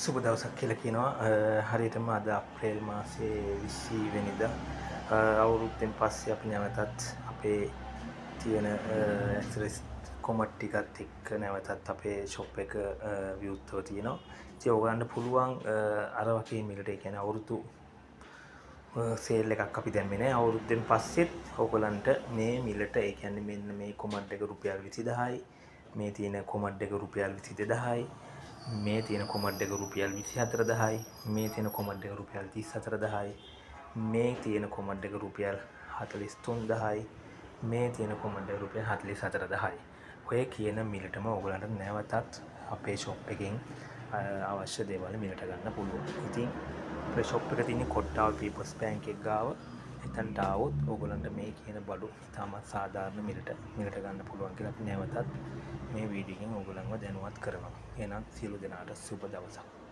සුබ දවසක් කියලා කියනවා. හරියටම අද අප්‍රේල් මාසේ 20 වෙනිදා අවුරුද්දෙන් පස්සේ අපි නැවතත් අපේ තියෙන ඇක්සරස් කොමඩ් ටිකත් එක්ක නැවතත් අපේ ෂොප් එක විවෘතව තියෙනවා. ඉතින් ඕගලන්ට පුළුවන් අර වගේ මිලට, ඒ කියන්නේ අවුරුදු සේල් එකක් අපි දැම්මේ නැහැ. අවුරුද්දෙන් පස්සෙත් ඕගලන්ට මේ මිලට, ඒ කියන්නේ මෙන්න මේ කොමඩ් එක රුපියල් 20000යි, මේ තියෙන කොමඩ් එක රුපියල් 22000යි, මේ තියෙන කොමඩ් එක රුපියල් 24000යි, මේ තියෙන කොමඩ් එක රුපියල් 34000යි, මේ තියෙන කොමඩ් එක රුපියල් 43000යි, මේ තියෙන කොමඩ් එක රුපියල් 44000යි. ඔය කියන මිලටම ඕගලන්ට නැවතත් අපේ ෂොප් එකෙන් අවශ්‍ය දේවල් මිලට ගන්න පුළුවන්. ඉතින් අපේ ෂොප් එක තියෙන්නේ කොට්ටාව පීපල්ස් බැංක් එක ගාව. එතනට ආවොත් ඕගලන්ට මේ කියන බඩු ඉතාමත් සාධාරණ මිලට ගන්න පුළුවන් කියලා අපි නැවතත් මේ වීඩියෝ එකෙන් ඕගලන්ව දැනුවත් කරනවා. එහෙනම් සියලු දෙනාට සුබ දවසක්.